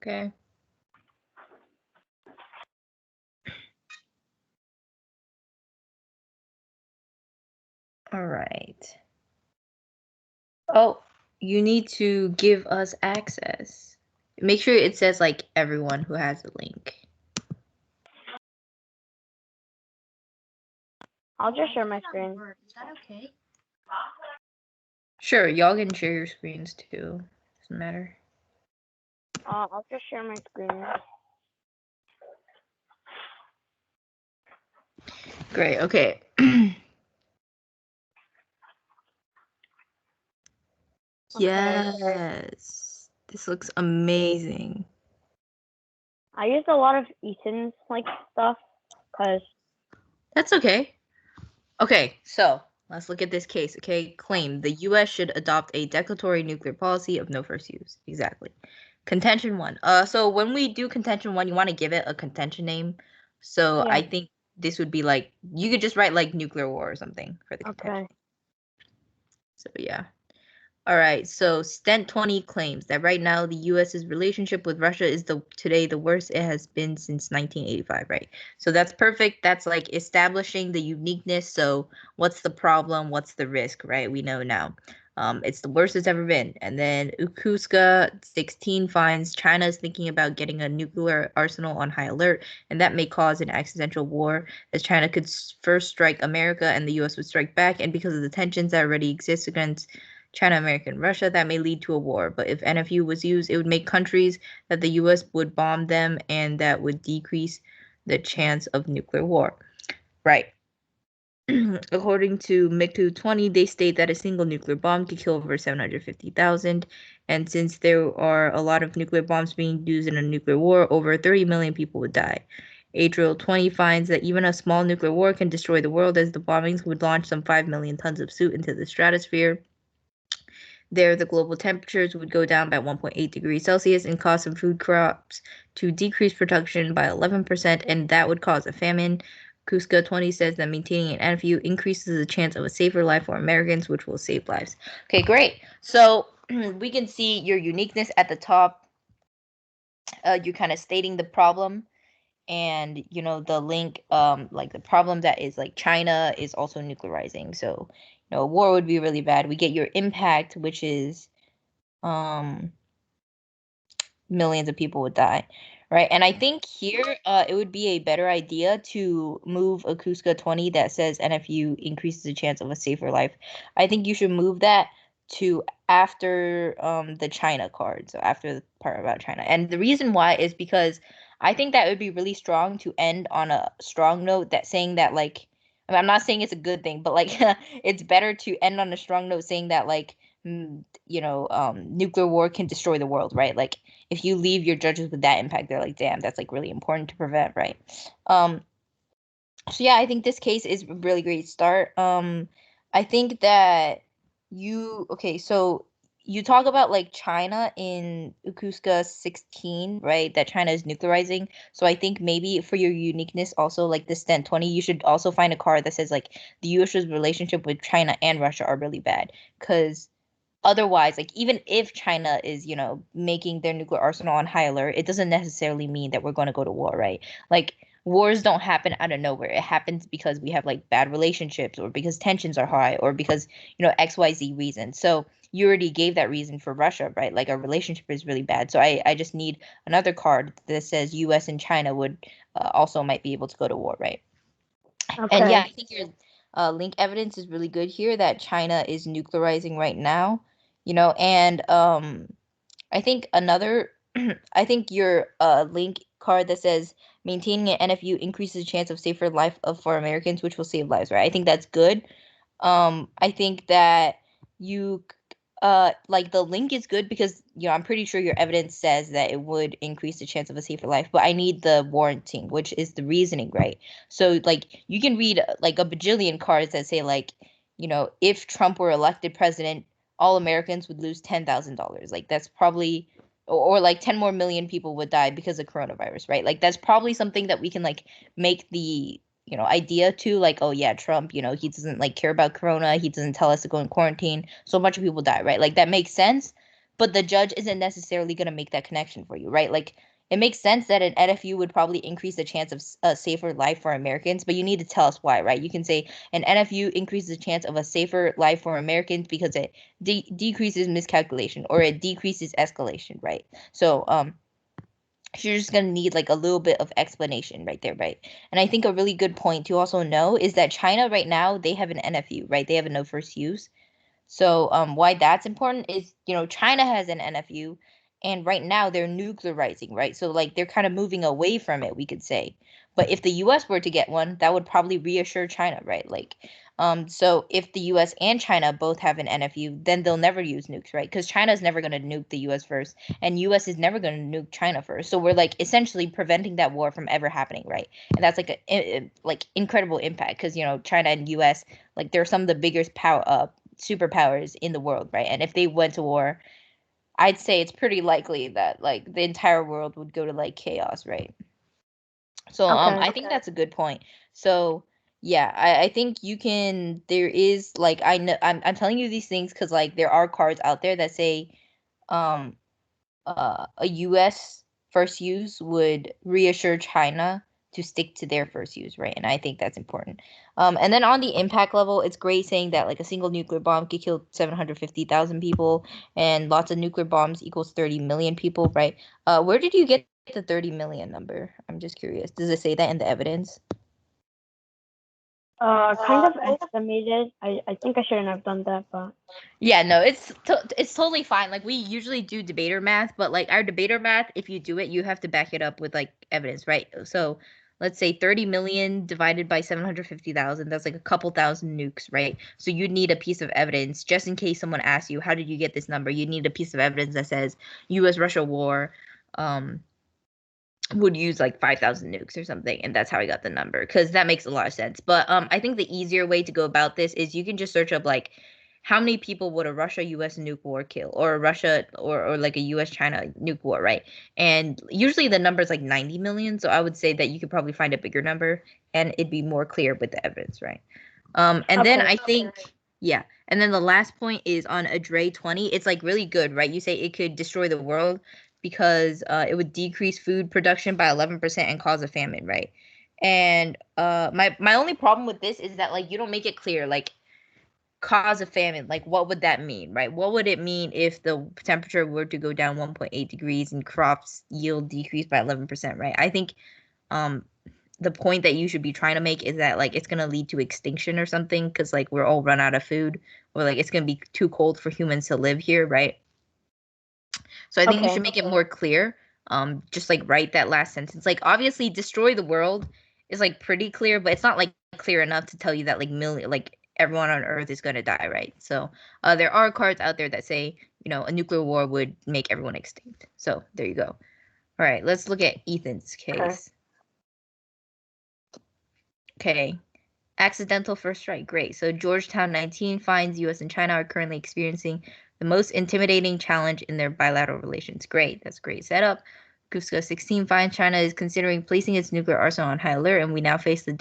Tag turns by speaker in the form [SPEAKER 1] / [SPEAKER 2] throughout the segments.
[SPEAKER 1] Okay. All right. Oh, you need to give us access. Make sure it says like everyone who has the link.
[SPEAKER 2] I'll just share my screen.
[SPEAKER 3] Is that okay?
[SPEAKER 1] Sure, y'all can share your screens too. Doesn't matter.
[SPEAKER 2] I'll just share my screen.
[SPEAKER 1] Great. Okay. Yes. This looks amazing.
[SPEAKER 2] I used a lot of Ethan's stuff because
[SPEAKER 1] That's okay. Okay, so let's look at this case. Okay, claim the U.S. should adopt a declaratory nuclear policy of no first use. Exactly. Contention 1. So when we do contention 1, you want to give it a contention name. So
[SPEAKER 2] Yeah.
[SPEAKER 1] I think this would be like, you could just write like nuclear war or something for the contention.
[SPEAKER 2] Okay.
[SPEAKER 1] So yeah. All right, so Stent 20 claims that right now the U.S.'s relationship with Russia is today the worst it has been since 1985, right? So that's perfect. That's like establishing the uniqueness. So what's the problem? What's the risk, right? We know now. It's the worst it's ever been. And then Ukuska 16 finds China is thinking about getting a nuclear arsenal on high alert, and that may cause an accidental war, as China could first strike America and the U.S. would strike back. And because of the tensions that already exist against China, America, and Russia, that may lead to a war. But if NFU was used, it would make countries that the U.S. would bomb them, and that would decrease the chance of nuclear war. Right. According to MiG 20, they state that a single nuclear bomb could kill over 750,000. And since there are a lot of nuclear bombs being used in a nuclear war, over 30 million people would die. Adriel 20 finds that even a small nuclear war can destroy the world, as the bombings would launch some 5 million tons of soot into the stratosphere. There, the global temperatures would go down by 1.8 degrees Celsius and cause some food crops to decrease production by 11%, and that would cause a famine. Kuska 20 says that maintaining an NFU increases the chance of a safer life for Americans, which will save lives. Okay, great. So we can see your uniqueness at the top. You're kind of stating the problem, and the link, like the problem that is like China is also nuclearizing. So a war would be really bad. We get your impact, which is millions of people would die, right? And I think here it would be a better idea to move Akuska 20 that says NFU increases the chance of a safer life. I think you should move that to after the China card, so after the part about China. And the reason why is because I think that would be really strong to end on a strong note, that saying that like, I mean, I'm not saying it's a good thing, but like it's better to end on a strong note saying that like nuclear war can destroy the world, right? Like if you leave your judges with that impact, they're like, damn, that's like really important to prevent, right? So yeah, I think this case is a really great start. I think that so you talk about like China in Ukuska 16, right? That China is nuclearizing. So I think maybe for your uniqueness also, like the Stent 20, you should also find a card that says like the US's relationship with China and Russia are really bad. Because otherwise, like even if China is making their nuclear arsenal on high alert, it doesn't necessarily mean that we're going to go to war, right? Like wars don't happen out of nowhere. It happens because we have like bad relationships, or because tensions are high, or because XYZ reason. So you already gave that reason for Russia, right? Like our relationship is really bad. So I just need another card that says US and China would also might be able to go to war, right?
[SPEAKER 2] Okay.
[SPEAKER 1] And yeah, I think your link evidence is really good here that China is nuclearizing right now, and I think another, I think your link card that says maintaining an NFU increases the chance of safer life for Americans, which will save lives, right? I think that's good. I think that you like the link is good because I'm pretty sure your evidence says that it would increase the chance of a safer life, but I need the warranting, which is the reasoning, right? So like you can read like a bajillion cards that say like if Trump were elected president, all Americans would lose $10,000. Like that's probably, or like 10 more million people would die because of coronavirus, right? Like that's probably something that we can like make the idea to, like, oh yeah, Trump, he doesn't like care about corona, he doesn't tell us to go in quarantine, so a bunch of people die, right? Like that makes sense. but the judge isn't necessarily going to make that connection for you, right? Like it makes sense that an NFU would probably increase the chance of a safer life for Americans, but you need to tell us why, right? You can say an NFU increases the chance of a safer life for Americans because it decreases miscalculation or it decreases escalation, right? So you're just gonna need like a little bit of explanation right there, right? And I think a really good point to also know is that China right now they have an NFU, right? They have a no first use. So, why that's important is, China has an NFU, and right now they're nuclearizing, right? So, like, they're kind of moving away from it, we could say. But if the U.S. were to get one, that would probably reassure China, right? Like, so if the U.S. and China both have an NFU, then they'll never use nukes, right? Because China's never going to nuke the U.S. first, and U.S. is never going to nuke China first. So we're like essentially preventing that war from ever happening, right? And that's like a like incredible impact because China and U.S. like they're some of the biggest superpowers in the world, right? And if they went to war, I'd say it's pretty likely that like the entire world would go to like chaos, right? So
[SPEAKER 2] Okay.
[SPEAKER 1] I think that's a good point. So yeah, I think you can there is like I know I'm telling you these things because like there are cards out there that say um a US first use would reassure China to stick to their first use, right? And I think that's important. And then on the impact level, it's great saying that like a single nuclear bomb could kill 750,000 people and lots of nuclear bombs equals 30 million people, right? Where did you get the 30 million number? I'm just curious. Does it say that in the evidence?
[SPEAKER 2] Kind of estimated. I think I shouldn't have done that, but
[SPEAKER 1] Yeah, no, it's totally fine. Like we usually do debater math, but like our debater math, if you do it, you have to back it up with like evidence, right? So let's say 30 million divided by 750,000, that's like a couple thousand nukes, right? So you need a piece of evidence just in case someone asks you, how did you get this number? You need a piece of evidence that says US Russia war um would use like 5,000 nukes or something, and that's how I got the number because that makes a lot of sense. But I think the easier way to go about this is you can just search up like how many people would a Russia US nuke war kill or a Russia or like a US China nuke war, right? And usually the number is like 90 million, so I would say that you could probably find a bigger number and it'd be more clear with the evidence, right? And then
[SPEAKER 2] okay.
[SPEAKER 1] I think, yeah. And then the last point is on a Dre 20. It's like really good, right? You say it could destroy the world because it would decrease food production by 11% and cause a famine, right? And my only problem with this is that like you don't make it clear, like cause a famine, like what would that mean, right? What would it mean if the temperature were to go down 1.8 degrees and crops yield decrease by 11%, right? I think um the point that you should be trying to make is that like it's gonna lead to extinction or something because like we're all run out of food or like it's gonna be too cold for humans to live here, right? So I think you should
[SPEAKER 2] Okay.
[SPEAKER 1] make it more clear. Just like write that last sentence. Like obviously destroy the world is like pretty clear, but it's not like clear enough to tell you that like million like everyone on Earth is gonna die, right? So there are cards out there that say, a nuclear war would make everyone extinct. So there you go. All right, let's look at Ethan's
[SPEAKER 2] Okay.
[SPEAKER 1] case. Okay. Accidental first strike. Great. So Georgetown 19 finds US and China are currently experiencing the most intimidating challenge in their bilateral relations. Great. That's a great setup. Cusco 16 finds China is considering placing its nuclear arsenal on high alert, and we now face the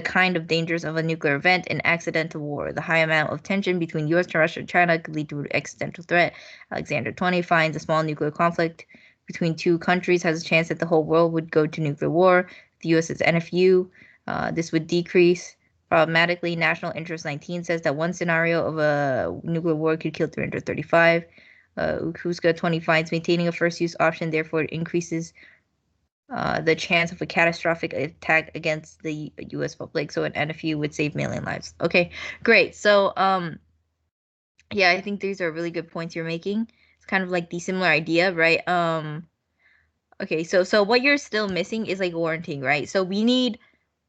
[SPEAKER 1] kind of dangers of a nuclear event, an accidental war. The high amount of tension between US, Russia, and China could lead to an accidental threat. Alexander 20 finds a small nuclear conflict between two countries has a chance that the whole world would go to nuclear war. The US is NFU. This would decrease problematically. National Interest 19 says that one scenario of a nuclear war could kill 335. Ukuska 20 finds maintaining a first use option, therefore, it increases the chance of a catastrophic attack against the U.S. public. So an NFU would save million lives. Okay, great. So, yeah, I think these are really good points you're making. It's kind of like the similar idea, right? Okay, so what you're still missing is like warranting, right? So we need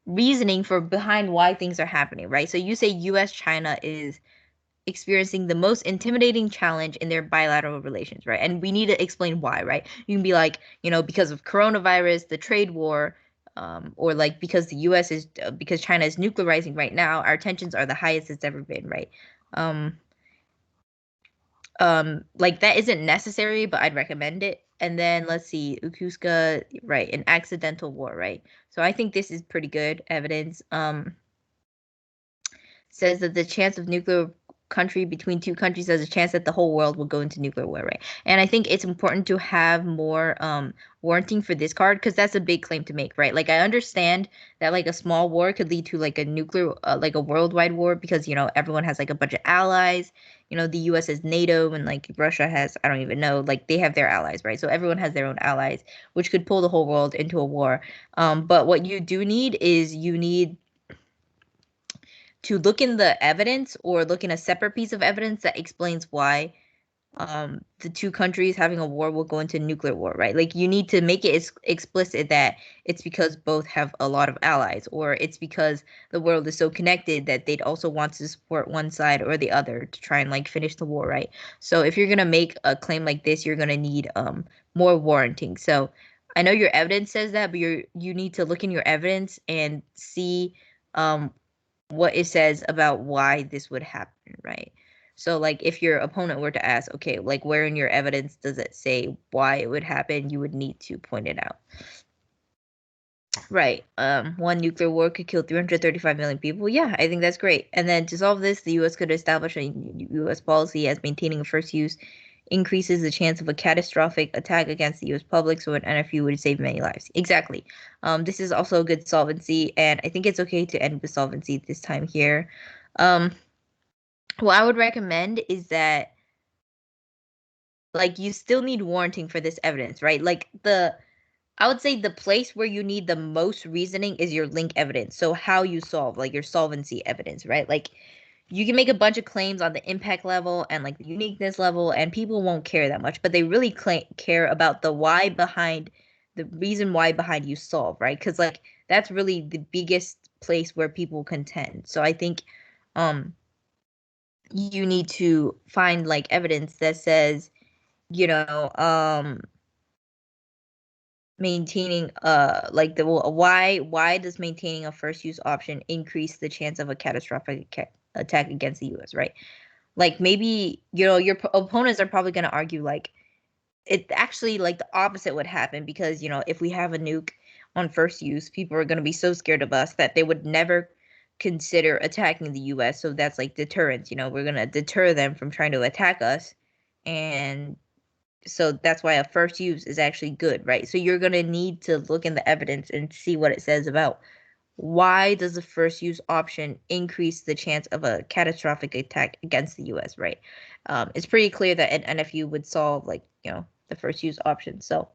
[SPEAKER 1] reasoning for behind why things are happening, right? So you say US China is experiencing the most intimidating challenge in their bilateral relations, right? And we need to explain why, right? You can be like, because of coronavirus, the trade war, or like because because China is nuclearizing right now, our tensions are the highest it's ever been, right? Um, like that isn't necessary, but I'd recommend it. And then let's see, Ukuska, right, an accidental war, right? So I think this is pretty good evidence. Says that the chance of nuclear country between two countries, there's a chance that the whole world will go into nuclear war, right? And I think it's important to have more warranting for this card because that's a big claim to make, right? Like I understand that like a small war could lead to like a nuclear like a worldwide war because everyone has like a bunch of allies. The US has NATO and like Russia has, I don't even know, like they have their allies, right? So everyone has their own allies, which could pull the whole world into a war. But what you do need is you need to look in the evidence or look in a separate piece of evidence that explains why the two countries having a war will go into nuclear war, right? Like you need to make it explicit that it's because both have a lot of allies, or it's because the world is so connected that they'd also want to support one side or the other to try and like finish the war, right? So if you're gonna make a claim like this, you're gonna need more warranting. So I know your evidence says that, but you need to look in your evidence and see um what it says about why this would happen, right? So like if your opponent were to ask, okay, like where in your evidence does it say why it would happen, you would need to point it out. Right. One nuclear war could kill 335 million people. Yeah, I think that's great. And then to solve this, the US could establish a US policy as maintaining a first use increases the chance of a catastrophic attack against the US public, so an NFU would save many lives. Exactly. This is also a good solvency, and I think it's okay to end with solvency this time here. What I would recommend is that like you still need warranting for this evidence, right? Like I would say the place where you need the most reasoning is your link evidence. So how you solve, like your solvency evidence, right? Like you can make a bunch of claims on the impact level and like the uniqueness level, and people won't care that much, but they really care about the why behind the reason why behind you solve, right? Because like that's really the biggest place where people contend. So I think um you need to find like evidence that says, you know, maintaining like the why does maintaining a first use option increase the chance of a catastrophic attack against the US, right? Like maybe your opponents are probably going to argue like it actually like the opposite would happen because if we have a nuke on first use, people are going to be so scared of us that they would never consider attacking the US. So that's like deterrence. We're going to deter them from trying to attack us, and so that's why a first use is actually good, right? So you're going to need to look in the evidence and see what it says about why does the first use option increase the chance of a catastrophic attack against the US, right? It's pretty clear that an NFU would solve like, the first use option. So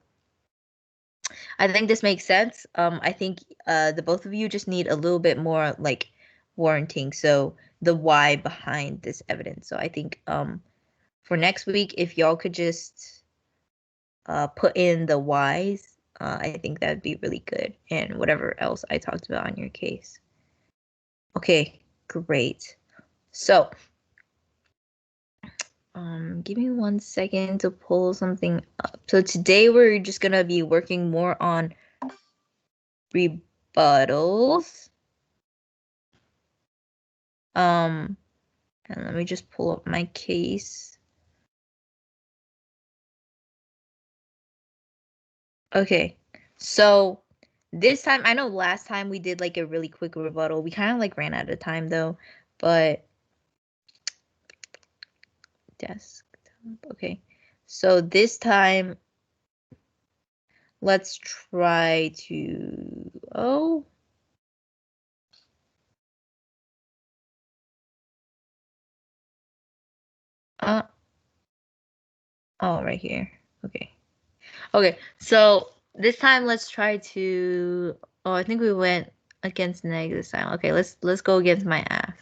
[SPEAKER 1] I think this makes sense. I think the both of you just need a little bit more like warranting. So the why behind this evidence. So I think for next week, if y'all could just put in the whys, I think that'd be really good. And whatever else I talked about on your case. Okay, great. So, give me 1 second to pull something up. So today we're just gonna be working more on rebuttals. And let me just pull up my case. Okay, so this time, I know last time we did like a really quick rebuttal. We kind of like ran out of time though, but desktop. Okay, so this time let's try to, oh, oh, right here. Okay. Okay, so this time let's try to, oh, I think we went against neg this time. Okay, let's go against my F.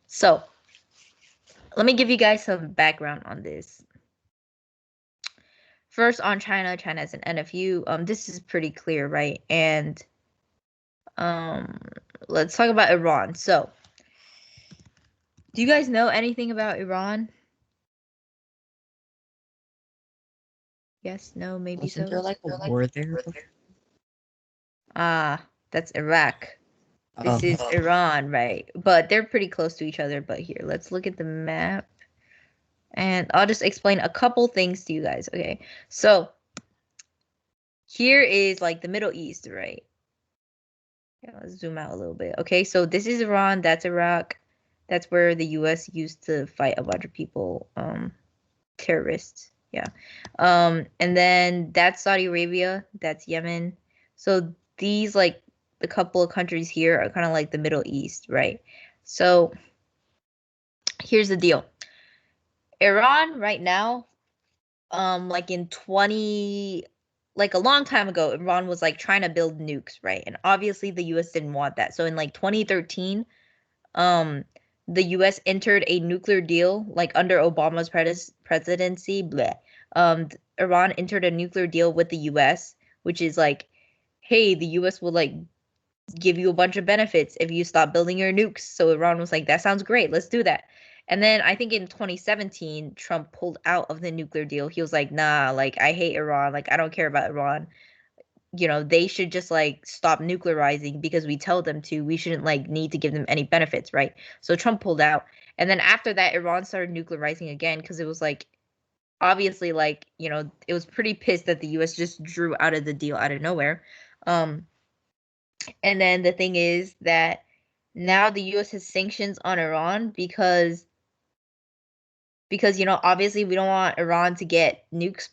[SPEAKER 1] So let me give you guys some background on this. First on China, China is an NFU. This is pretty clear, right? And let's talk about Iran. So do you guys know anything about Iran? Yes, no, maybe
[SPEAKER 3] Wasn't
[SPEAKER 1] so.
[SPEAKER 3] there like a war there before?
[SPEAKER 1] Ah, that's Iraq.
[SPEAKER 3] Oh,
[SPEAKER 1] This is Iran, right? But they're pretty close to each other. But here, let's look at the map. And I'll just explain a couple things to you guys. Okay, so here is like the Middle East, right? Yeah, let's zoom out a little bit. Okay, so this is Iran, that's Iraq. That's where the U.S. used to fight a bunch of people, terrorists. Yeah. And then that's Saudi Arabia, that's Yemen. So these like the couple of countries here are kind of like the Middle East, right? So here's the deal. Iran right now, like in 20, like a long time ago, Iran was like trying to build nukes, right? And obviously the US didn't want that. So in like 2013, um the US entered a nuclear deal like under Obama's presidency, bleh. Iran entered a nuclear deal with the US, which is like, hey, the US will like give you a bunch of benefits if you stop building your nukes. So Iran was like, that sounds great, let's do that. And then I think in 2017, Trump pulled out of the nuclear deal. He was like, nah, like I hate Iran, like I don't care about Iran. You know, they should just like stop nuclearizing because we tell them to. We shouldn't like need to give them any benefits, right? So Trump pulled out. And then after that, Iran started nuclearizing again because it was like obviously like, you know, it was pretty pissed that the US just drew out of the deal out of nowhere. Um and then the thing is that now the US has sanctions on Iran because you know obviously we don't want Iran to get nukes,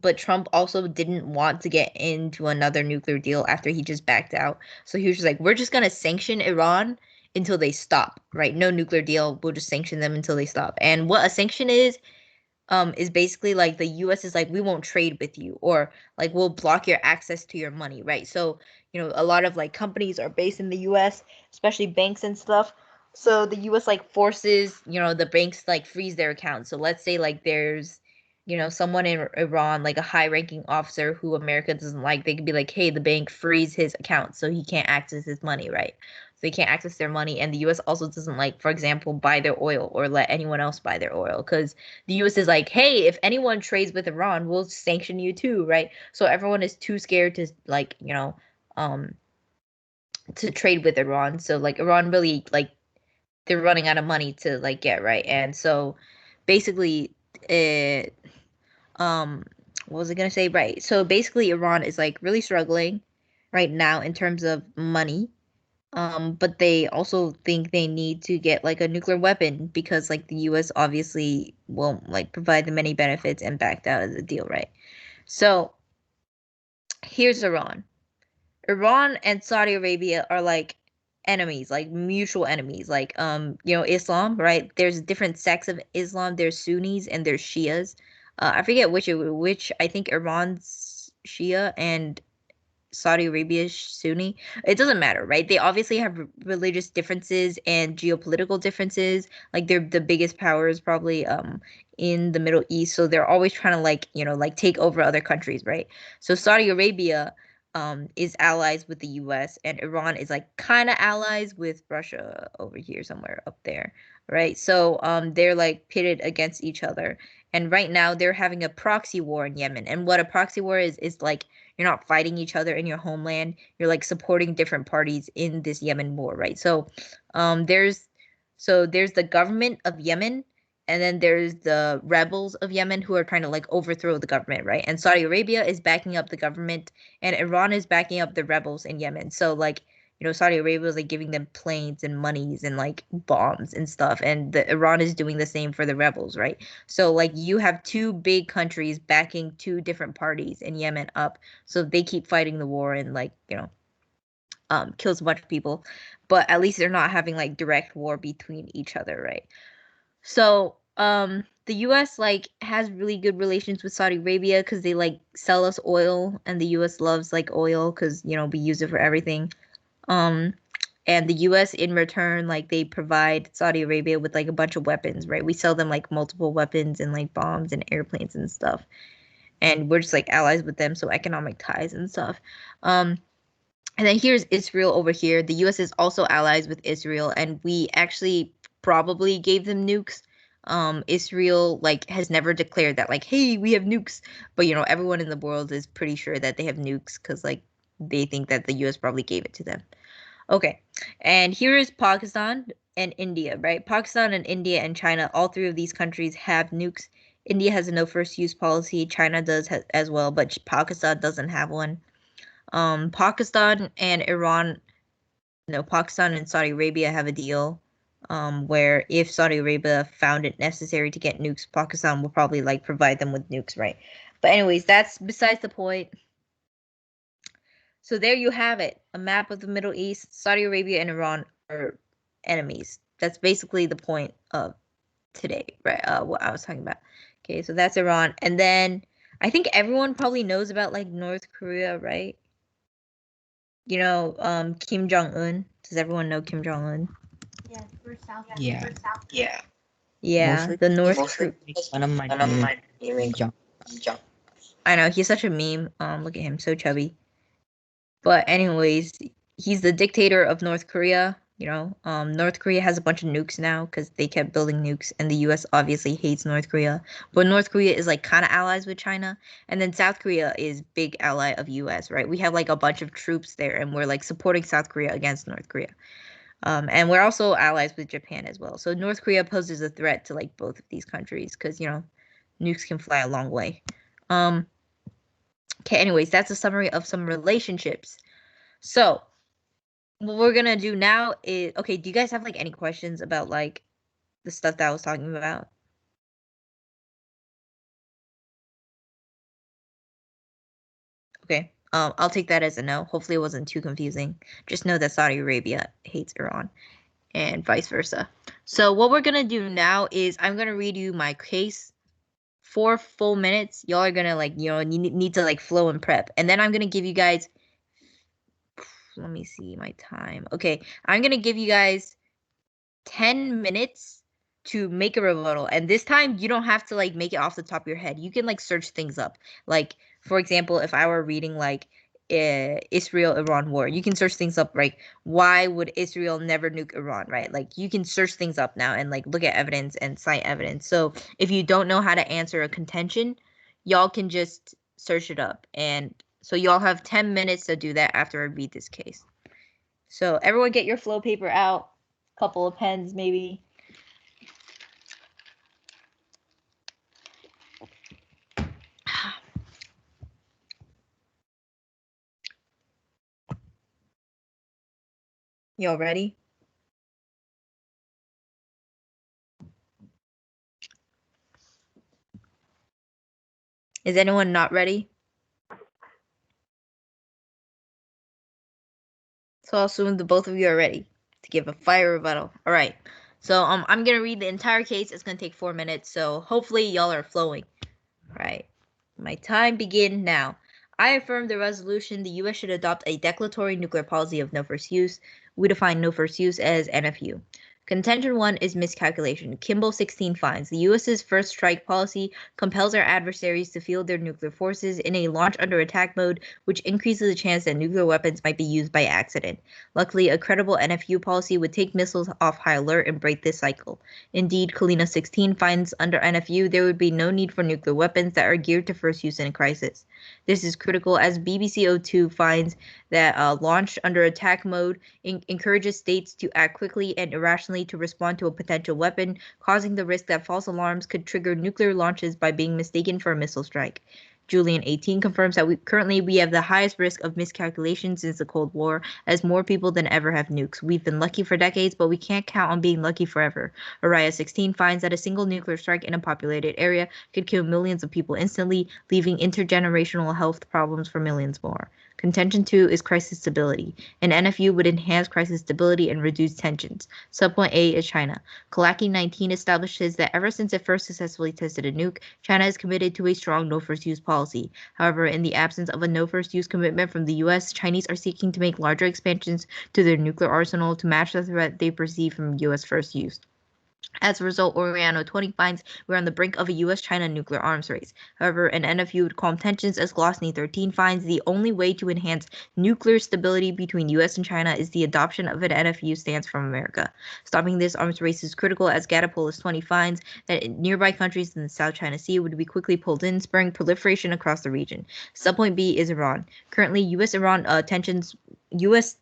[SPEAKER 1] but Trump also didn't want to get into another nuclear deal after he just backed out. So he was just like, we're just gonna sanction Iran until they stop, right? No nuclear deal, we'll just sanction them until they stop. And what a sanction is basically like the US is like, we won't trade with you, or like we'll block your access to your money, right? So, you know, a lot of like companies are based in the US, especially banks and stuff. So the US like forces, you know, the banks like freeze their accounts. So let's say like there's, you know, someone in Iran, like a high ranking officer who America doesn't like, they could be like, hey, the bank freeze his account so he can't access his money, right? So they can't access their money. And the US also doesn't like, for example, buy their oil or let anyone else buy their oil because the US is like, hey, if anyone trades with Iran, we'll sanction you too, right? So everyone is too scared to like, you know, um, to trade with Iran. So like Iran really like they're running out of money to like get right. And so basically it what was I gonna say? Right. So basically Iran is like really struggling right now in terms of money. But they also think they need to get like a nuclear weapon because like the US obviously won't like provide them any benefits and backed out of the deal, right? So here's Iran. Iran and Saudi Arabia are like enemies, like mutual enemies, like you know, Islam, right? There's different sects of Islam. There's Sunnis and there's Shias. I forget which I think Iran's Shia and Saudi Arabia is Sunni. It doesn't matter, right? They obviously have religious differences and geopolitical differences. Like they're the biggest powers probably in the Middle East, so they're always trying to like, you know, like take over other countries, right? So Saudi Arabia is allies with the US and Iran is like kind of allies with Russia over here somewhere up there, right? So they're like pitted against each other. And right now they're having a proxy war in Yemen. And what a proxy war is like you're not fighting each other in your homeland. You're like supporting different parties in this Yemen war, right? So, um, there's there's the government of Yemen, and then there's the rebels of Yemen who are trying to like overthrow the government, right? And Saudi Arabia is backing up the government, and Iran is backing up the rebels in Yemen. So like, you know, Saudi Arabia is like giving them planes and monies and like bombs and stuff, and the Iran is doing the same for the rebels, right? So like you have two big countries backing two different parties in Yemen up, so they keep fighting the war and like, you know, kills a bunch of people, but at least they're not having like direct war between each other, right? So the US like has really good relations with Saudi Arabia because they like sell us oil and the US loves like oil because, you know, we use it for everything. Um and the US in return like they provide Saudi Arabia with like a bunch of weapons, right? We sell them like multiple weapons and like bombs and airplanes and stuff. And we're just like allies with them, so economic ties and stuff. Um and then here's Israel over here. The US is also allies with Israel, and we actually probably gave them nukes. Israel like has never declared that like, hey, we have nukes, but you know, everyone in the world is pretty sure that they have nukes because like they think that the US probably gave it to them. Okay, and here is Pakistan and India, right? Pakistan and India and China, all three of these countries have nukes. India has a no first use policy. China does as well, but Pakistan doesn't have one. Pakistan and Iran, no, Pakistan and Saudi Arabia have a deal. where if Saudi Arabia found it necessary to get nukes, Pakistan will probably like provide them with nukes, right? But anyways, that's besides the point. So there you have it, a map of the Middle East. Saudi Arabia and Iran are enemies. That's basically the point of today, right? What I was talking about. Okay, so that's Iran. And then I think everyone probably knows about like North Korea, right? You know, Kim Jong-un. Does everyone know Kim Jong-un?
[SPEAKER 2] Yes, we're South.
[SPEAKER 3] Yeah.
[SPEAKER 1] Yeah,
[SPEAKER 3] Mostly
[SPEAKER 1] the North
[SPEAKER 3] people make fun of my naming John.
[SPEAKER 1] I know, he's such a meme. Look at him, so chubby. But anyways, he's the dictator of North Korea. You know, North Korea has a bunch of nukes now because they kept building nukes, and the U.S. obviously hates North Korea. But North Korea is like kind of allies with China, and then South Korea is big ally of U.S. Right? We have like a bunch of troops there, and we're like supporting South Korea against North Korea. And we're also allies with Japan as well. So North Korea poses a threat to like both of these countries because you know, nukes can fly a long way. Okay. Anyways, that's a summary of some relationships. So what we're gonna do now is okay. Do you guys have like any questions about like the stuff that I was talking about? Okay. I'll take that as a no. Hopefully it wasn't too confusing. Just know that Saudi Arabia hates Iran and vice versa. So what we're gonna do now is I'm gonna read you my case 4 full minutes. Y'all are gonna like, you know, need to like flow and prep. And then I'm gonna give you guys, let me see my time. Okay, I'm gonna give you guys 10 minutes to make a rebuttal. And this time you don't have to like make it off the top of your head. You can like search things up. Like, for example, if I were reading like Israel-Iran war, you can search things up like why would Israel never nuke Iran, right? Like you can search things up now and like look at evidence and cite evidence. So if you don't know how to answer a contention, y'all can just search it up. And so y'all have 10 minutes to do that after I read this case. So everyone get your flow paper out, couple of pens maybe. Y'all ready? Is anyone not ready? So I'll assume the both of you are ready to give a fire rebuttal. All right. So I'm gonna read the entire case. It's gonna take 4 minutes. So hopefully y'all are flowing. All right. My time begin now. I affirm the resolution the U.S. should adopt a declaratory nuclear policy of no first use. We define no first use as NFU. Contention 1 is miscalculation. Kimball 16 finds the U.S.'s first strike policy compels our adversaries to field their nuclear forces in a launch under attack mode, which increases the chance that nuclear weapons might be used by accident. Luckily, a credible NFU policy would take missiles off high alert and break this cycle. Indeed, Kalina 16 finds under NFU there would be no need for nuclear weapons that are geared to first use in a crisis. This is critical as BBC 02 finds that launch under attack mode encourages states to act quickly and irrationally to respond to a potential weapon, causing the risk that false alarms could trigger nuclear launches by being mistaken for a missile strike. Julian 18 confirms that we have the highest risk of miscalculation since the Cold War, as more people than ever have nukes. We've been lucky for decades, but we can't count on being lucky forever. Araya 16 finds that a single nuclear strike in a populated area could kill millions of people instantly, leaving intergenerational health problems for millions more. Contention 2 is crisis stability. An NFU would enhance crisis stability and reduce tensions. Subpoint A is China. Kalaki 19 establishes that ever since it first successfully tested a nuke, China is committed to a strong no first use policy. However, in the absence of a no first use commitment from the US, Chinese are seeking to make larger expansions to their nuclear arsenal to match the threat they perceive from US first use. As a result, Oriano 20 finds we're on the brink of a U.S.-China nuclear arms race. However, an NFU would calm tensions as Glossny 13 finds the only way to enhance nuclear stability between U.S. and China is the adoption of an NFU stance from America. Stopping this arms race is critical as Gadapolis 20 finds that nearby countries in the South China Sea would be quickly pulled in, spurring proliferation across the region. Subpoint B is Iran. Currently, U.S.-Iran tensions U.S.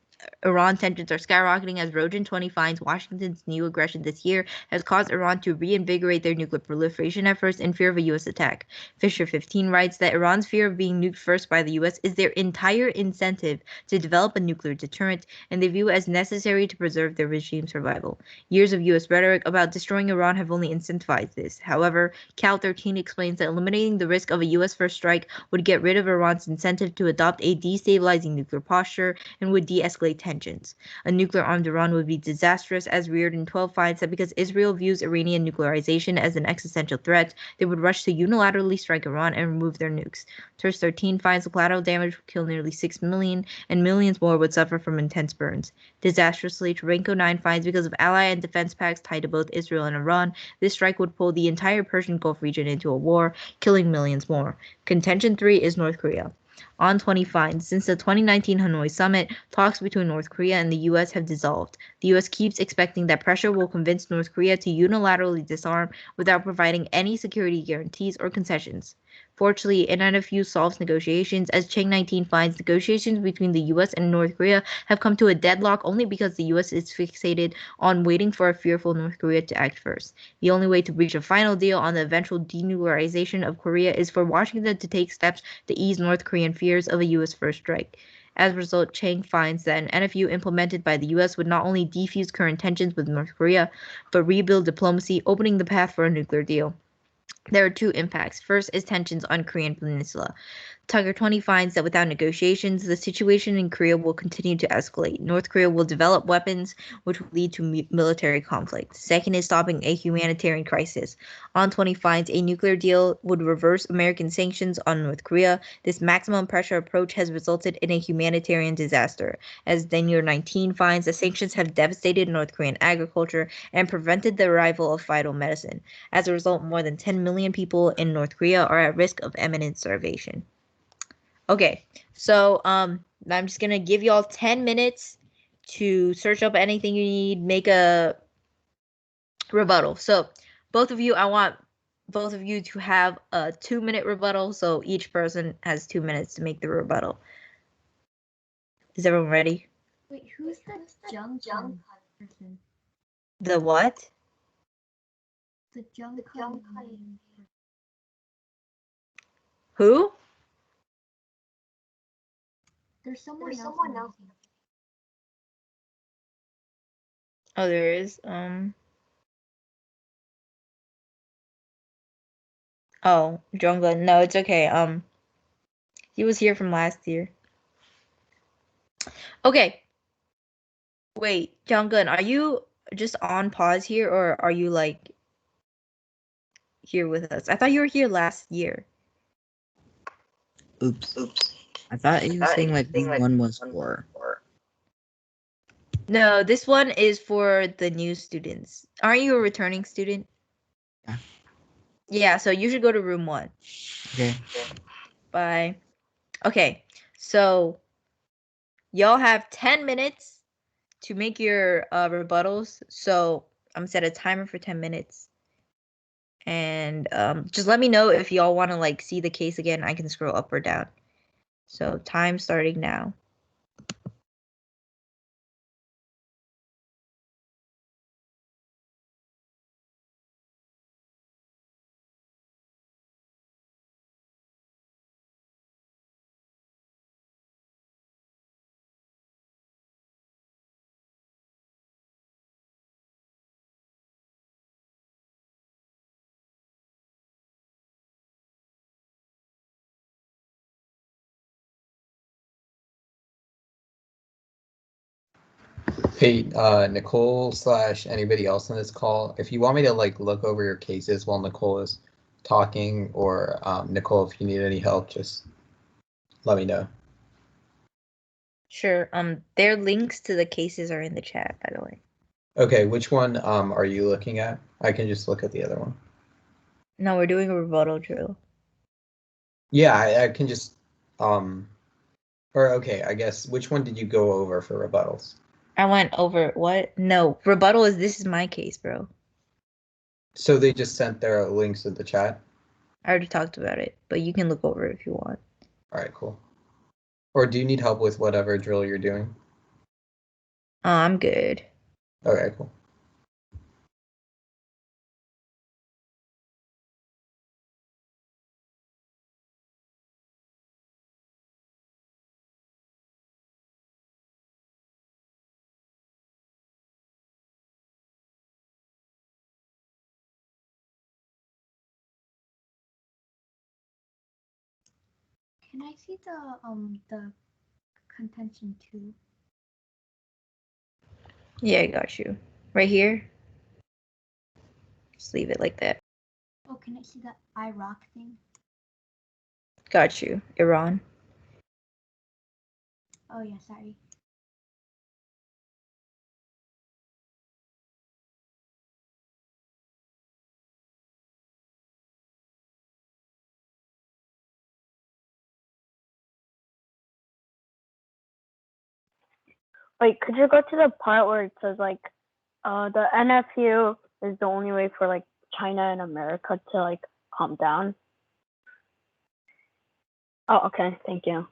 [SPEAKER 1] Iran tensions are skyrocketing as Rojan 20 finds Washington's new aggression this year has caused Iran to reinvigorate their nuclear proliferation efforts in fear of a U.S. attack. Fisher 15 writes that Iran's fear of being nuked first by the U.S. is their entire incentive to develop a nuclear deterrent, and they view it as necessary to preserve their regime's survival. Years of U.S. rhetoric about destroying Iran have only incentivized this. However, Cal 13 explains that eliminating the risk of a U.S. first strike would get rid of Iran's incentive to adopt a destabilizing nuclear posture and would de-escalate tensions. A nuclear-armed Iran would be disastrous, as Reardon 12 finds that because Israel views Iranian nuclearization as an existential threat, they would rush to unilaterally strike Iran and remove their nukes. Terse 13 finds the collateral damage would kill nearly 6 million, and millions more would suffer from intense burns. Disastrously, Terenko 9 finds because of ally and defense pacts tied to both Israel and Iran, this strike would pull the entire Persian Gulf region into a war, killing millions more. Contention 3 is North Korea. On 20 finds, since the 2019 Hanoi summit, talks between North Korea and the U.S. have dissolved. The U.S. keeps expecting that pressure will convince North Korea to unilaterally disarm without providing any security guarantees or concessions. Fortunately, NNFU solves negotiations, as Cheng 19 finds negotiations between the U.S. and North Korea have come to a deadlock only because the U.S. is fixated on waiting for a fearful North Korea to act first. The only way to reach a final deal on the eventual denuclearization of Korea is for Washington to take steps to ease North Korean fears of a U.S. first strike. As a result, Chang finds that an NFU implemented by the U.S. would not only defuse current tensions with North Korea, but rebuild diplomacy, opening the path for a nuclear deal. There are two impacts. First is tensions on Korean Peninsula. Tucker 20 finds that without negotiations, the situation in Korea will continue to escalate. North Korea will develop weapons, which will lead to military conflict. Second is stopping a humanitarian crisis. On 20 finds a nuclear deal would reverse American sanctions on North Korea. This maximum pressure approach has resulted in a humanitarian disaster. As Daniel 19 finds, the sanctions have devastated North Korean agriculture and prevented the arrival of vital medicine. As a result, more than 10 million people in North Korea are at risk of imminent starvation. Okay, so I'm just gonna give y'all 10 minutes to search up anything you need, make a rebuttal. So both of you, I want both of you to have a 2-minute rebuttal, so each person has 2 minutes to make the rebuttal. Is everyone ready?
[SPEAKER 4] Wait, who's the junk person?
[SPEAKER 1] The what?
[SPEAKER 4] The junk
[SPEAKER 1] Who?
[SPEAKER 4] There's someone else.
[SPEAKER 1] Oh, there is. Oh, Junggun. No, it's okay. He was here from last year. Okay. Wait, Junggun, are you just on pause here, or are you like here with us? I thought you were here last year.
[SPEAKER 3] Oops. I thought you were saying like one was for.
[SPEAKER 1] No, this one is for the new students. Aren't you a returning student?
[SPEAKER 3] Yeah.
[SPEAKER 1] Yeah, so you should go to room 1.
[SPEAKER 3] Okay.
[SPEAKER 1] Bye. Okay, so y'all have 10 minutes to make your rebuttals. So I'm gonna set a timer for 10 minutes. And just let me know if y'all want to like see the case again. I can scroll up or down. So time starting now.
[SPEAKER 5] Hey, Nicole / anybody else on this call, if you want me to like look over your cases while Nicole is talking, or Nicole, if you need any help, just let me know.
[SPEAKER 1] Sure. Their links to the cases are in the chat, by the way.
[SPEAKER 5] Okay, which one are you looking at? I can just look at the other one.
[SPEAKER 1] No, we're doing a rebuttal drill.
[SPEAKER 5] Yeah, I can just or okay, I guess which one did you go over for rebuttals?
[SPEAKER 1] I went over what? No, rebuttal is this is my case, bro.
[SPEAKER 5] So they just sent their links in the chat?
[SPEAKER 1] I already talked about it, but you can look over it if you want.
[SPEAKER 5] All right, cool. Or do you need help with whatever drill you're doing?
[SPEAKER 1] I'm good.
[SPEAKER 5] Okay, cool.
[SPEAKER 4] Can I see the contention too?
[SPEAKER 1] Yeah, I got you. Right here. Just leave it like that.
[SPEAKER 4] Oh, can I see the Iraq thing?
[SPEAKER 1] Got you. Iran.
[SPEAKER 4] Oh yeah, sorry.
[SPEAKER 2] Wait, could you go to the part where it says like, the NFU is the only way for like China and America to like calm down? Oh, okay, thank you.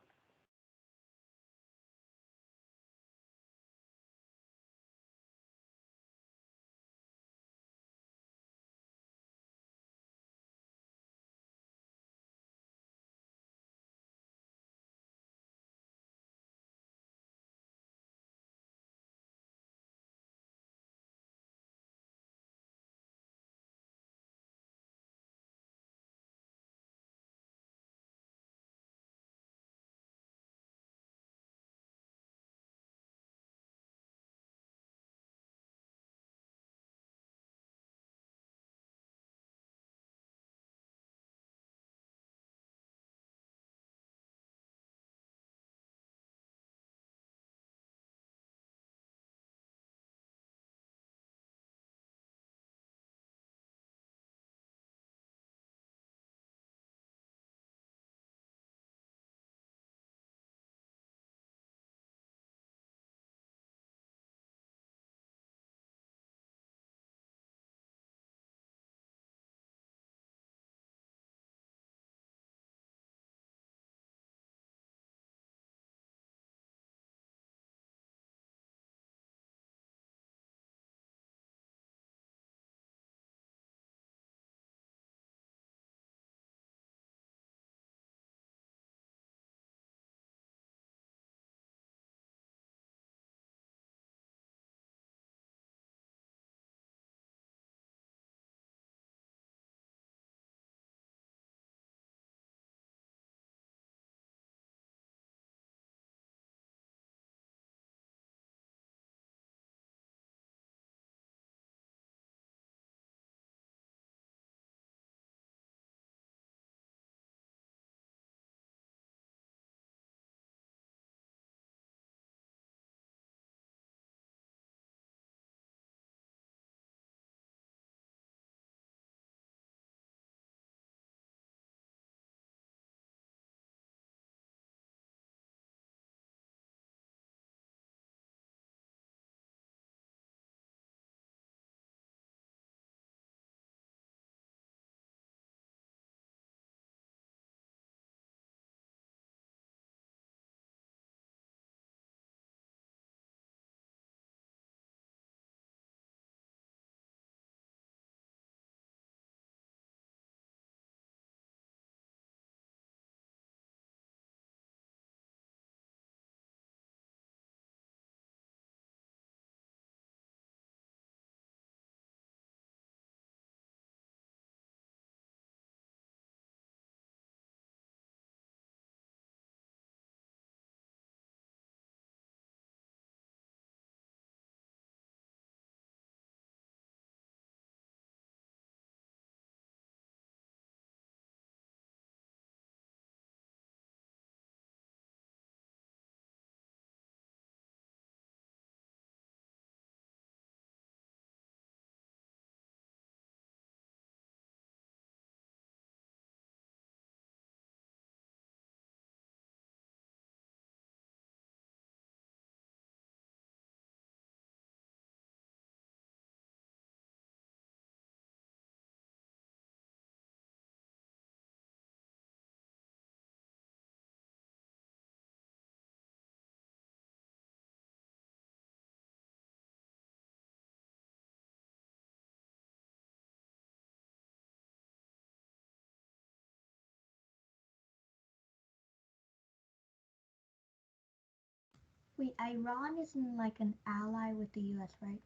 [SPEAKER 4] Wait, Iran isn't like an ally with the US, right?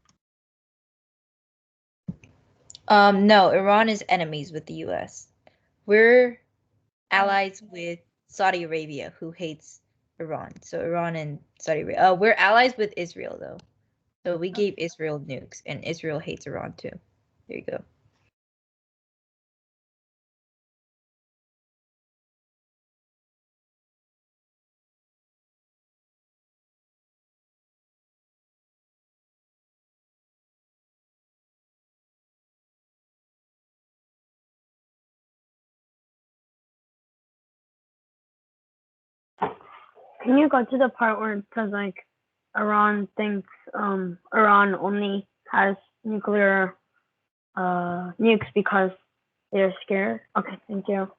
[SPEAKER 1] No, Iran is enemies with the US. We're allies with Saudi Arabia, who hates Iran. So Iran and Saudi Arabia. We're allies with Israel though. So we gave Israel nukes, and Israel hates Iran too. There you go.
[SPEAKER 2] Can you go to the part where it says like Iran thinks Iran only has nuclear nukes because they're scared? Okay, thank you.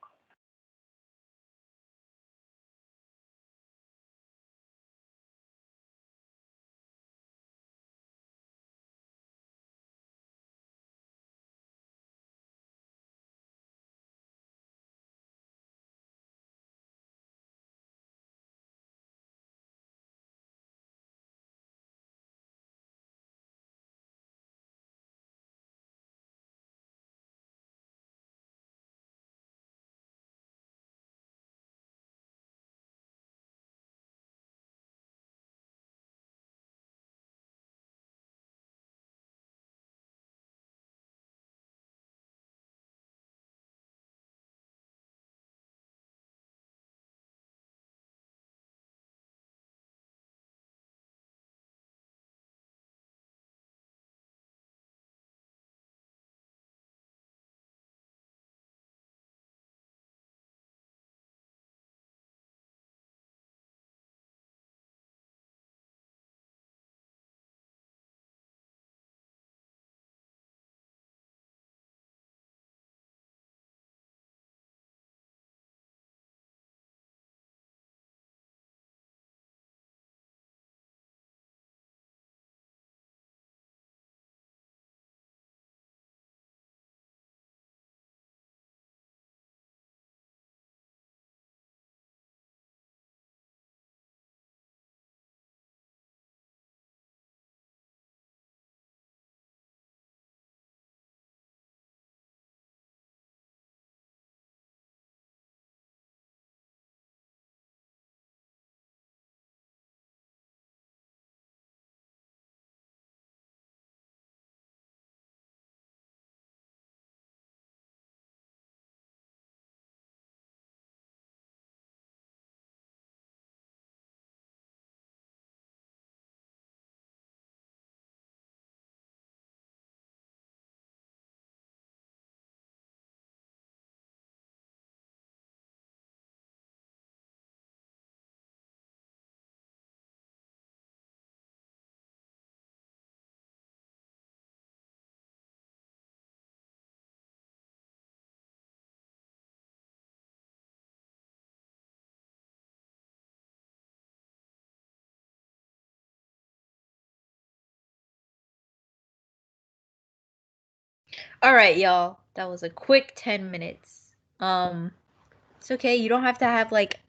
[SPEAKER 1] All right, y'all. That was a quick 10 minutes. It's okay. You don't have to have like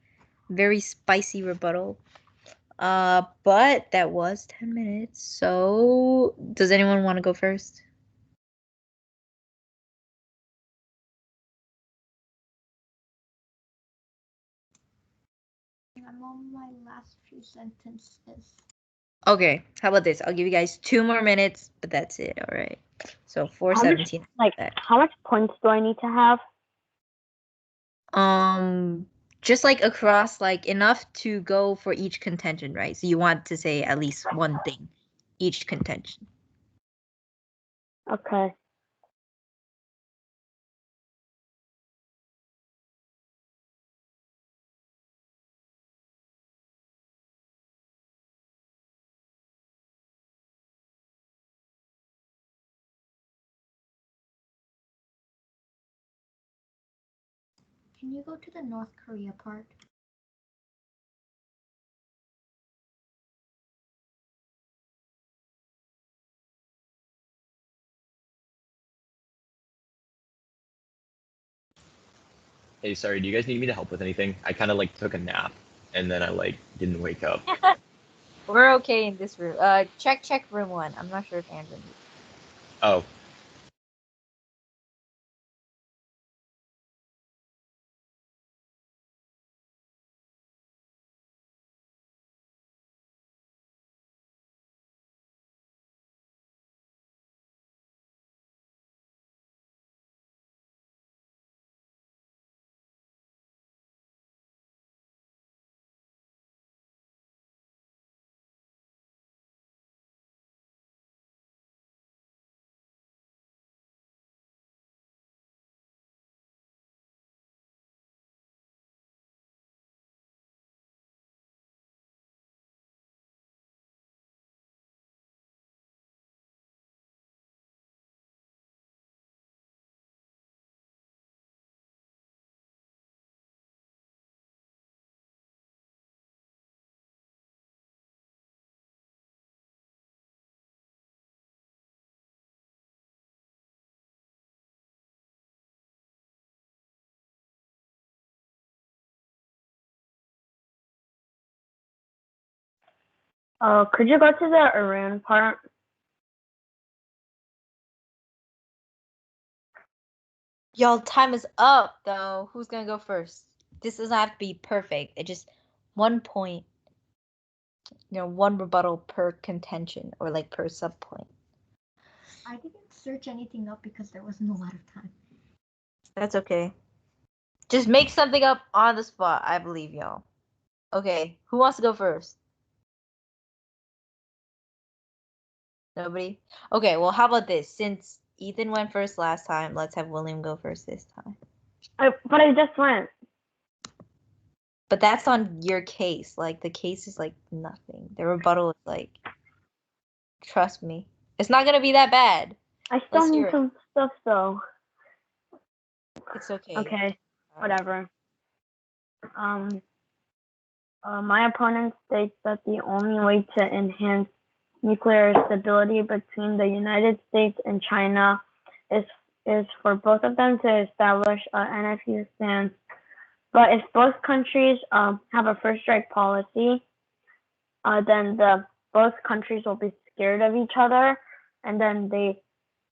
[SPEAKER 1] very spicy rebuttal. But that was 10 minutes. So, does anyone want to go first?
[SPEAKER 4] I'm on my last few sentences.
[SPEAKER 1] Okay, how about this? I'll give you guys 2 more minutes, but that's it. All right. So 417.
[SPEAKER 2] How much points do I need to have?
[SPEAKER 1] Just like across like enough to go for each contention, right? So you want to say at least one thing each contention.
[SPEAKER 2] Okay.
[SPEAKER 4] Can you go to the North Korea part?
[SPEAKER 6] Hey, sorry, do you guys need me to help with anything? I kind of like took a nap and then I like didn't wake up.
[SPEAKER 1] We're okay in this room. Check room 1. I'm not sure if Andrew needs.
[SPEAKER 6] Oh,
[SPEAKER 2] Could you go to the Iran part?
[SPEAKER 1] Y'all, time is up, though. Who's gonna go first? This doesn't have to be perfect. It just 1 point. 1 rebuttal per contention, or like per sub point.
[SPEAKER 4] I didn't search anything up because there wasn't a lot of time.
[SPEAKER 1] That's okay. Just make something up on the spot, I believe y'all. Okay, who wants to go first? Nobody? Okay, well, how about this? Since Ethan went first last time, let's have William go first this time.
[SPEAKER 2] But I just went.
[SPEAKER 1] But that's on your case. Like, the case is like nothing. The rebuttal is like, trust me. It's not gonna be that bad.
[SPEAKER 2] I still
[SPEAKER 1] Let's
[SPEAKER 2] need
[SPEAKER 1] hear it.
[SPEAKER 2] some stuff though.
[SPEAKER 1] It's okay.
[SPEAKER 2] Okay, whatever. My opponent states that the only way to enhance nuclear stability between the United States and China is for both of them to establish an NFU stance. But if both countries have a first strike policy, then both countries will be scared of each other, and then they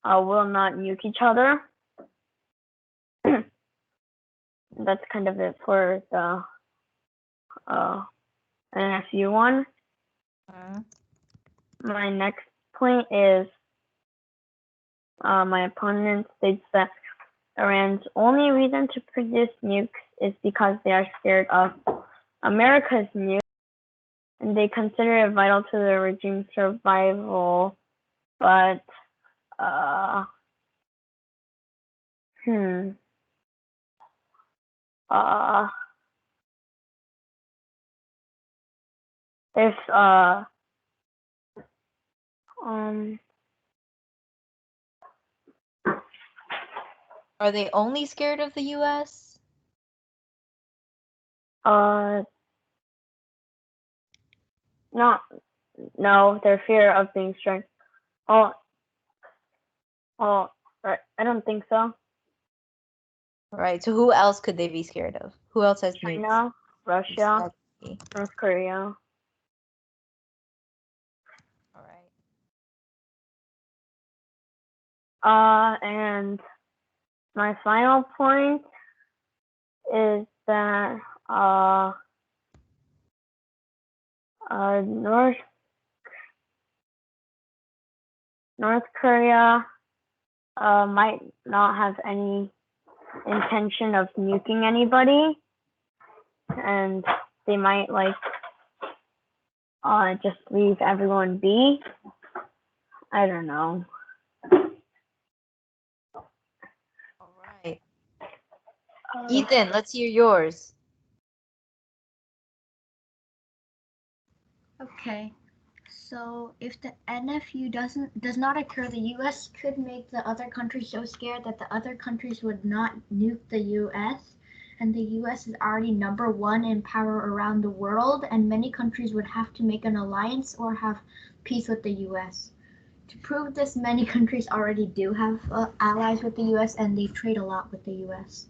[SPEAKER 2] will not nuke each other. That's kind of it for the NFU one. My next point is my opponent states that Iran's only reason to produce nukes is because they are scared of America's nukes, and they consider it vital to the regime's survival. But if
[SPEAKER 1] Are they only scared of the US?
[SPEAKER 2] no, their fear of being struck. I don't think so.
[SPEAKER 1] Right. So who else could they be scared of? Who else has nukes?
[SPEAKER 2] China, Russia,
[SPEAKER 1] Exactly.
[SPEAKER 2] North Korea.
[SPEAKER 1] All right.
[SPEAKER 2] And my final point is that North Korea might not have any intention of nuking anybody, and they might just leave everyone be. I don't know.
[SPEAKER 1] All right. Ethan, let's hear yours.
[SPEAKER 4] Okay. So if the NFU does not occur, the US could make the other countries so scared that the other countries would not nuke the US. And the US is already #1 in power around the world, and many countries would have to make an alliance or have peace with the US. To prove this, many countries already do have allies with the US, and they trade a lot with the US.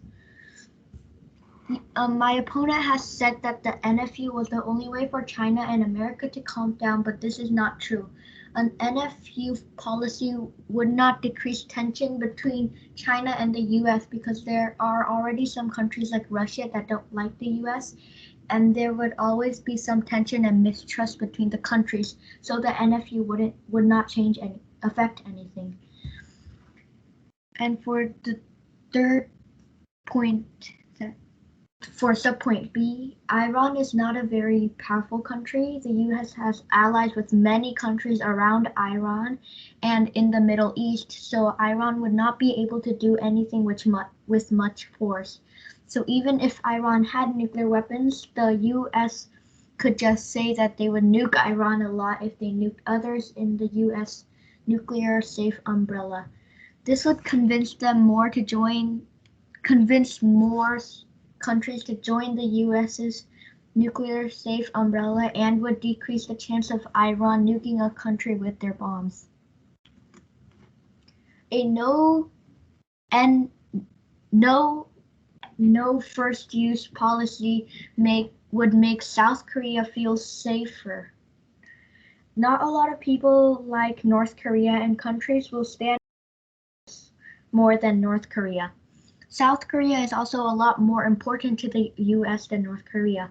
[SPEAKER 4] My opponent has said that the NFU was the only way for China and America to calm down, but this is not true. An NFU policy would not decrease tension between China and the US because there are already some countries like Russia that don't like the US, and there would always be some tension and mistrust between the countries, so the NFU would not affect anything. And for the third point, for subpoint B, Iran is not a very powerful country. The US has allies with many countries around Iran and in the Middle East, so Iran would not be able to do anything with much force. So even if Iran had nuclear weapons, the US could just say that they would nuke Iran a lot if they nuked others in the US nuclear safe umbrella. This would convince more countries to join the US's nuclear safe umbrella and would decrease the chance of Iran nuking a country with their bombs. A no first use policy would make South Korea feel safer. Not a lot of people like North Korea, and countries will stand more than North Korea. South Korea is also a lot more important to the US than North Korea.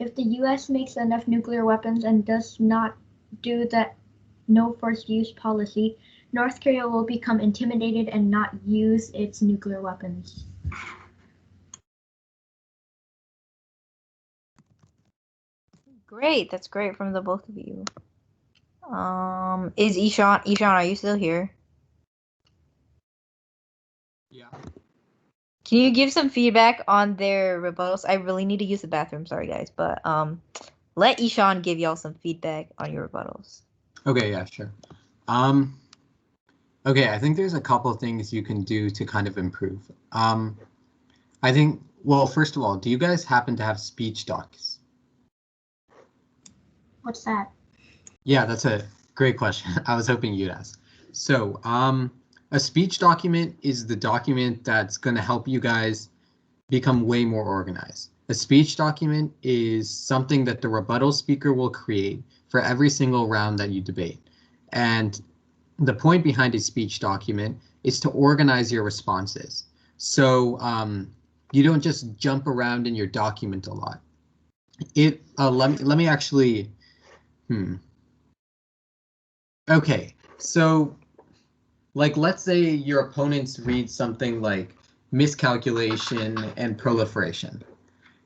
[SPEAKER 4] If the US makes enough nuclear weapons and does not do the no first use policy, North Korea will become intimidated and not use its nuclear weapons.
[SPEAKER 1] Great, that's great from the both of you. Is Ishan, are you still here?
[SPEAKER 5] Yeah.
[SPEAKER 1] Can you give some feedback on their rebuttals? I really need to use the bathroom, sorry guys, but let Ishan give y'all some feedback on your rebuttals.
[SPEAKER 5] Okay, yeah, sure. Okay, I think there's a couple of things you can do to kind of improve. I think, well, first of all, do you guys happen to have speech docs?
[SPEAKER 4] What's that?
[SPEAKER 5] Yeah, that's a great question. I was hoping you'd ask. So, a speech document is the document that's going to help you guys become way more organized. A speech document is something that the rebuttal speaker will create for every single round that you debate. And the point behind a speech document is to organize your responses. So you don't just jump around in your document a lot. Let me actually, Okay, so like, let's say your opponents read something like miscalculation and proliferation.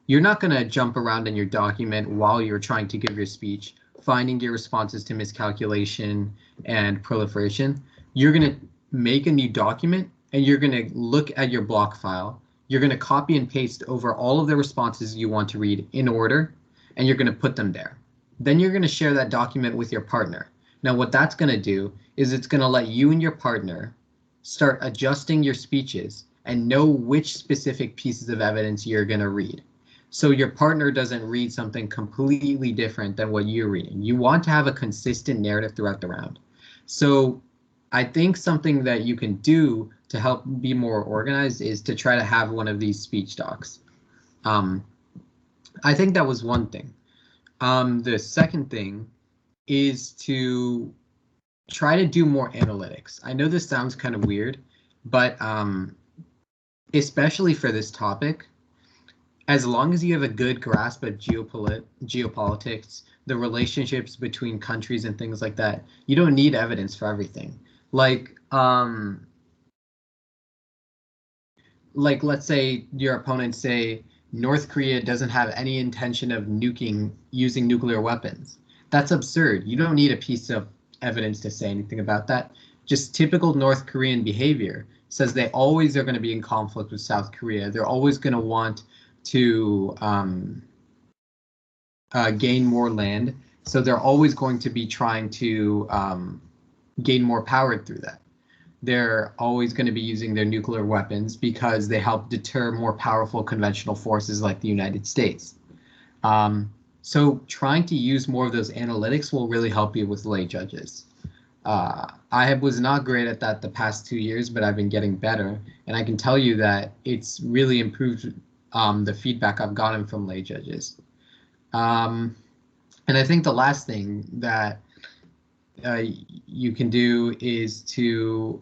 [SPEAKER 5] You're not going to jump around in your document while you're trying to give your speech, finding your responses to miscalculation and proliferation. You're going to make a new document and you're going to look at your block file. You're going to copy and paste over all of the responses you want to read in order, and you're going to put them there. Then you're going to share that document with your partner. Now, what that's going to do is it's going to let you and your partner start adjusting your speeches and know which specific pieces of evidence you're going to read. So your partner doesn't read something completely different than what you're reading. You want to have a consistent narrative throughout the round. So I think something that you can do to help be more organized is to try to have one of these speech docs. I think that was one thing. The second thing is to try to do more analytics. I know this sounds kind of weird, but especially for this topic, as long as you have a good grasp of geopolitics, the relationships between countries and things like that, you don't need evidence for everything. Like let's say your opponents say North Korea doesn't have any intention of using nuclear weapons. That's absurd. You don't need a piece of evidence to say anything about that. Just typical North Korean behavior says they always are going to be in conflict with South Korea. They're always going to want to gain more land. So they're always going to be trying to gain more power through that. They're always going to be using their nuclear weapons because they help deter more powerful conventional forces like the United States. So trying to use more of those analytics will really help you with lay judges. I was not great at that the past 2 years, but I've been getting better. And I can tell you that it's really improved the feedback I've gotten from lay judges. And I think the last thing that you can do is to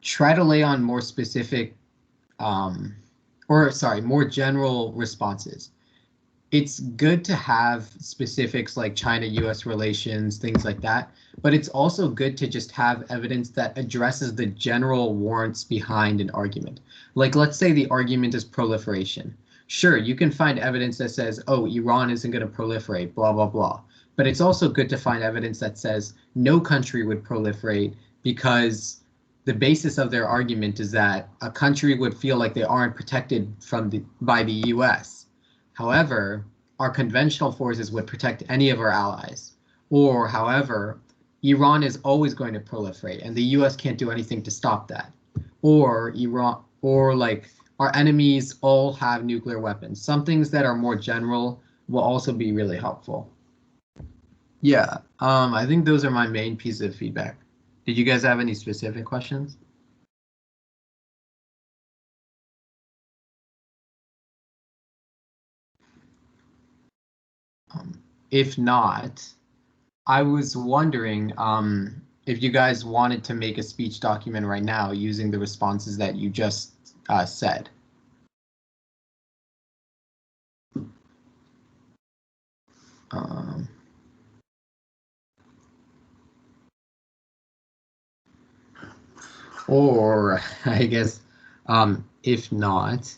[SPEAKER 5] try to lay on more specific, more general responses. It's good to have specifics like China-US relations, things like that, but it's also good to just have evidence that addresses the general warrants behind an argument. Like, let's say the argument is proliferation. Sure, you can find evidence that says, oh, Iran isn't going to proliferate, blah, blah, blah. But it's also good to find evidence that says no country would proliferate because the basis of their argument is that a country would feel like they aren't protected by the US. However, our conventional forces would protect any of our allies. Or, however, Iran is always going to proliferate and the US can't do anything to stop that. Or like our enemies all have nuclear weapons. Some things that are more general will also be really helpful. Yeah, I think those are my main pieces of feedback. Did you guys have any specific questions? If not, I was wondering if you guys wanted to make a speech document right now using the responses that you just said. Or I guess if not,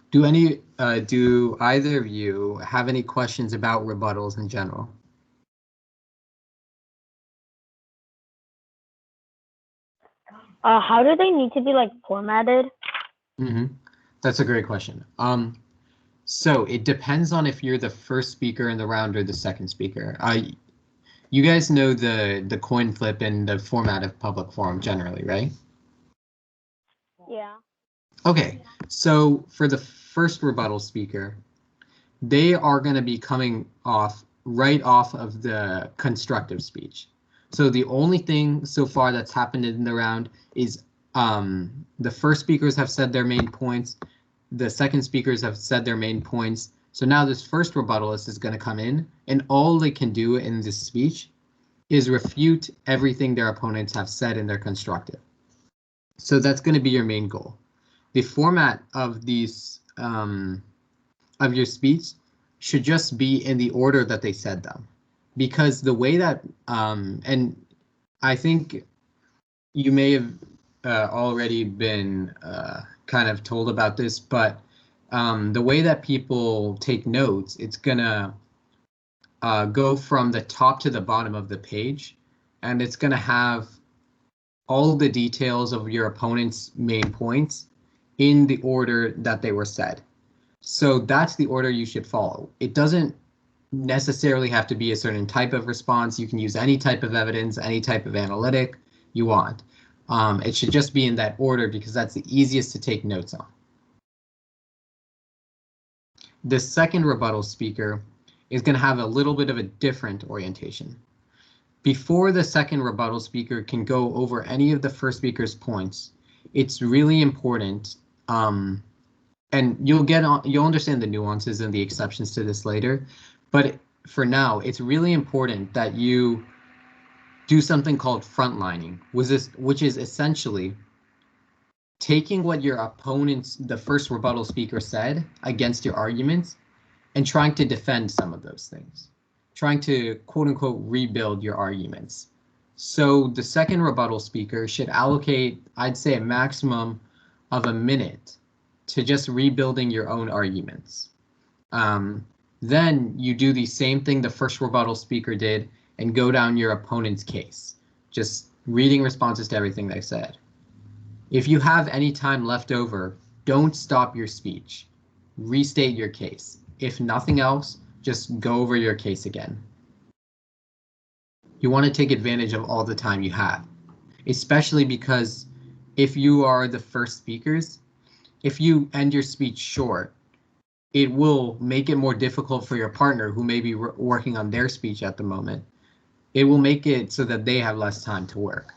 [SPEAKER 5] do either of you have any questions about rebuttals in general?
[SPEAKER 2] How do they need to be like formatted?
[SPEAKER 5] That's a great question. So it depends on if you're the first speaker in the round or the second speaker. You guys know the coin flip and the format of public forum generally, right?
[SPEAKER 2] Yeah.
[SPEAKER 5] Okay, so for the first rebuttal speaker, they are going to be coming right off of the constructive speech. So the only thing so far that's happened in the round is the first speakers have said their main points, the second speakers have said their main points. So now this first rebuttalist is going to come in, and all they can do in this speech is refute everything their opponents have said in their constructive. So that's going to be your main goal. The format of these of your speech should just be in the order that they said them, because the way that and I think you may have already been kind of told about this, but the way that people take notes, it's gonna go from the top to the bottom of the page, and it's gonna have all the details of your opponent's main points in the order that they were said. So that's the order you should follow. It doesn't necessarily have to be a certain type of response. You can use any type of evidence, any type of analytic you want. It should just be in that order because that's the easiest to take notes on. The second rebuttal speaker is going to have a little bit of a different orientation. Before the second rebuttal speaker can go over any of the first speaker's points, it's really important, and you'll understand the nuances and the exceptions to this later, but for now, it's really important that you do something called frontlining, which is essentially taking what your opponent's, the first rebuttal speaker said against your arguments and trying to defend some of those things, trying to quote unquote rebuild your arguments. So the second rebuttal speaker should allocate, I'd say, a maximum of a minute to just rebuilding your own arguments. Then you do the same thing the first rebuttal speaker did and go down your opponent's case, just reading responses to everything they said. If you have any time left over, don't stop your speech. Restate your case. If nothing else, just go over your case again. You want to take advantage of all the time you have, especially because if you are the first speakers, if you end your speech short, it will make it more difficult for your partner who may be working on their speech at the moment. It will make it so that they have less time to work.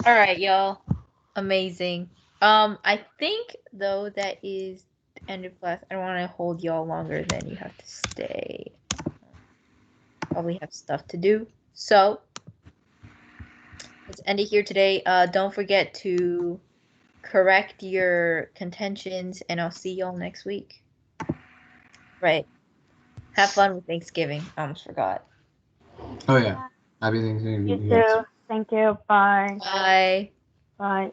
[SPEAKER 1] All right, y'all. Amazing. I think though that is the end of class. I don't want to hold y'all longer than you have to stay. Probably have stuff to do. So let's end it here today. Don't forget to correct your contentions, and I'll see y'all next week. Right. Have fun with Thanksgiving. I almost forgot.
[SPEAKER 5] Oh yeah. Happy Thanksgiving.
[SPEAKER 2] You too. Thank you. Bye.
[SPEAKER 1] Bye.
[SPEAKER 2] Bye.